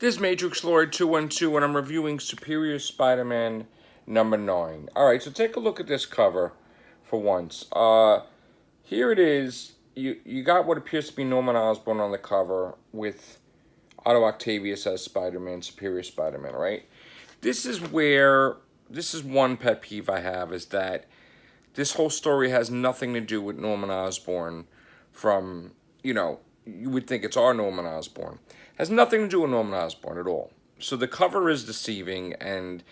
This is Matrix Lord 212, and I'm reviewing Superior Spider-Man number 9. Alright, so take a look at this cover for once. Here it is. You got what appears to be Norman Osborn on the cover with Otto Octavius as Spider-Man, Superior Spider-Man, right? This is where, this is one pet peeve I have, is that this whole story has nothing to do with Norman Osborn from, you would think it's our Norman Osborn. Has nothing to do with Norman Osborn at all. So the cover is deceiving, and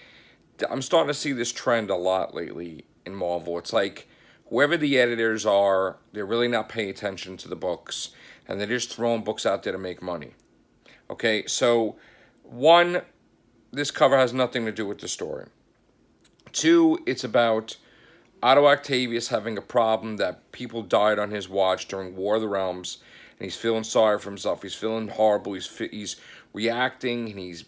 I'm starting to see this trend a lot lately in Marvel. It's like whoever the editors are, they're really not paying attention to the books, and they're just throwing books out there to make money. Okay, so one, this cover has nothing to do with the story. Two, it's about Otto Octavius having a problem that people died on his watch during War of the Realms, and he's feeling sorry for himself. He's feeling horrible. He's reacting, and he's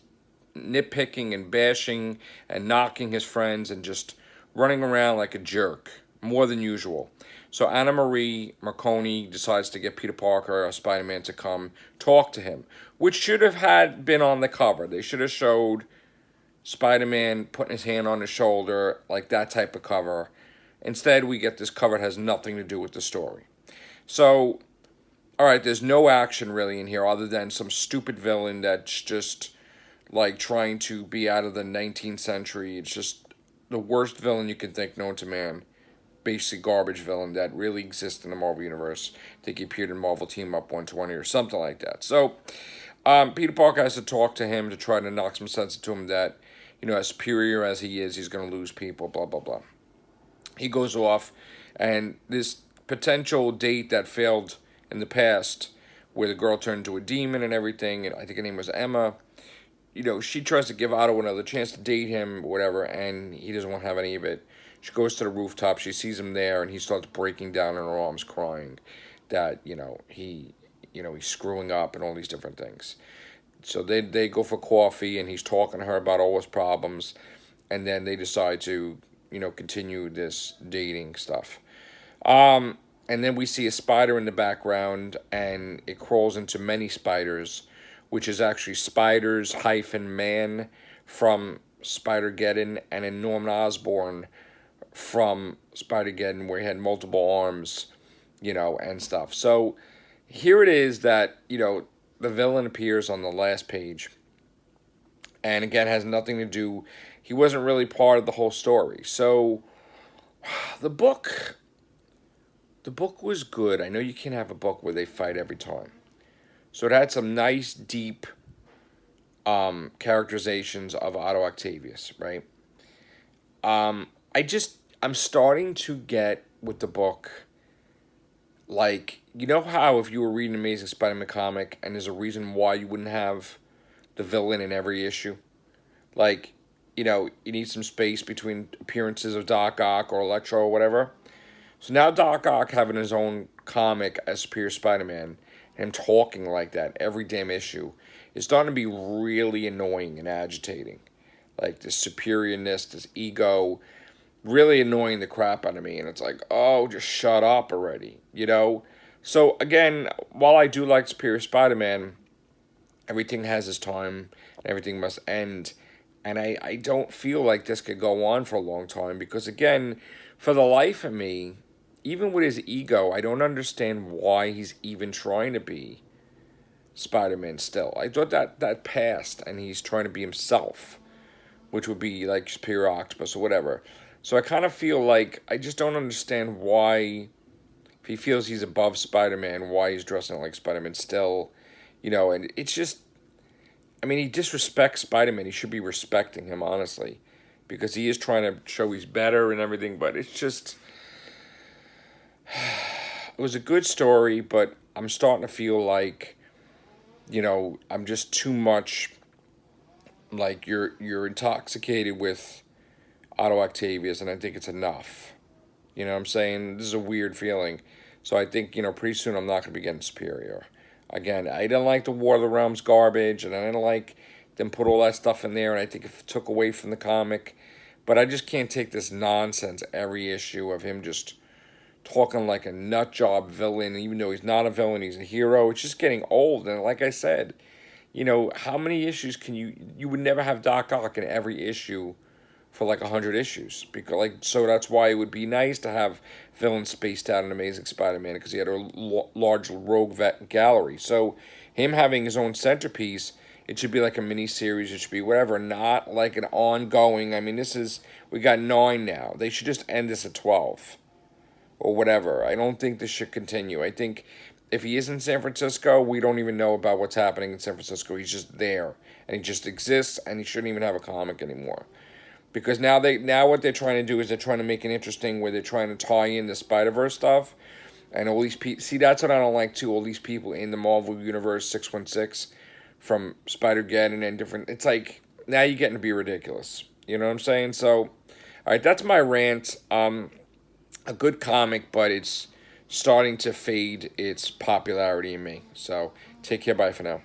nitpicking and bashing and knocking his friends and just running around like a jerk, more than usual. So Anna Marie Marconi decides to get Peter Parker, Spider-Man, to come talk to him, which should have had been on the cover. They should have showed Spider-Man putting his hand on his shoulder, like that type of cover. Instead, we get this cover that has nothing to do with the story. So, alright, there's no action really in here other than some stupid villain that's just like trying to be out of the 19th century. It's just the worst villain you can think known to man. Basically garbage villain that really exists in the Marvel Universe. I think he appeared in Marvel Team Up 120 or something like that. So, Peter Parker has to talk to him to try to knock some sense into him that, as superior as he is, he's going to lose people, blah, blah, blah. He goes off, and this potential date that failed in the past, where the girl turned into a demon and everything, and I think her name was Emma, she tries to give Otto another chance to date him, or whatever, and he doesn't want to have any of it. She goes to the rooftop, she sees him there, and he starts breaking down in her arms, crying that, he's screwing up and all these different things. So they go for coffee, and he's talking to her about all his problems, and then they decide to, continue this dating stuff. And then we see a spider in the background, and it crawls into many spiders, which is actually spiders hyphen man from Spider-Geddon, and then Norman Osborn from Spider-Geddon, where he had multiple arms, and stuff. So here it is that, the villain appears on the last page, and again has nothing to do. He wasn't really part of the whole story. So the book, the book was good. I know you can't have a book where they fight every time. So it had some nice, deep characterizations of Otto Octavius, right? I'm starting to get with the book, like, how if you were reading Amazing Spider-Man comic and there's a reason why you wouldn't have the villain in every issue? Like, you need some space between appearances of Doc Ock or Electro or whatever. So now Doc Ock having his own comic as Superior Spider-Man, him talking like that every damn issue, is starting to be really annoying and agitating. Like this superiorness, this ego, really annoying the crap out of me. And it's like, oh, just shut up already, So again, while I do like Superior Spider-Man, everything has its time, everything must end. And I don't feel like this could go on for a long time because, again, for the life of me, even with his ego, I don't understand why he's even trying to be Spider-Man still. I thought that passed, and he's trying to be himself, which would be like Superior Octopus or whatever. So I kind of feel like I just don't understand why, if he feels he's above Spider-Man, why he's dressing like Spider-Man still, and it's just, I mean, he disrespects Spider-Man. He should be respecting him, honestly, because he is trying to show he's better and everything, but it's just, it was a good story, but I'm starting to feel like, I'm just too much, like, you're intoxicated with Otto Octavius, and I think it's enough. You know what I'm saying? This is a weird feeling. So I think, pretty soon I'm not going to be getting Superior. Again, I didn't like the War of the Realms garbage, and I didn't like them put all that stuff in there, and I think it took away from the comic. But I just can't take this nonsense every issue of him just talking like a nut job villain, even though he's not a villain, he's a hero. It's just getting old, and like I said, You know, how many issues can you would never have Doc Ock in every issue for like 100 issues, because like, so that's why it would be nice to have villains spaced out in Amazing Spider-Man, because he had a large rogue vet gallery. So him having his own centerpiece, it should be like a mini series. It should be whatever, not like an ongoing. I mean, we got 9 now. They should just end this at 12 or whatever. I don't think this should continue. I think if he is in San Francisco, we don't even know about what's happening in San Francisco. He's just there and he just exists, and he shouldn't even have a comic anymore. Because now what they're trying to do is they're trying to make it interesting, where they're trying to tie in the Spider-Verse stuff, and all these people. See, that's what I don't like too. All these people in the Marvel Universe 616 from Spider-Geddon and different. It's like, now you're getting to be ridiculous. You know what I'm saying? So, all right, that's my rant. A good comic, but it's starting to fade its popularity in me. So take care. Bye for now.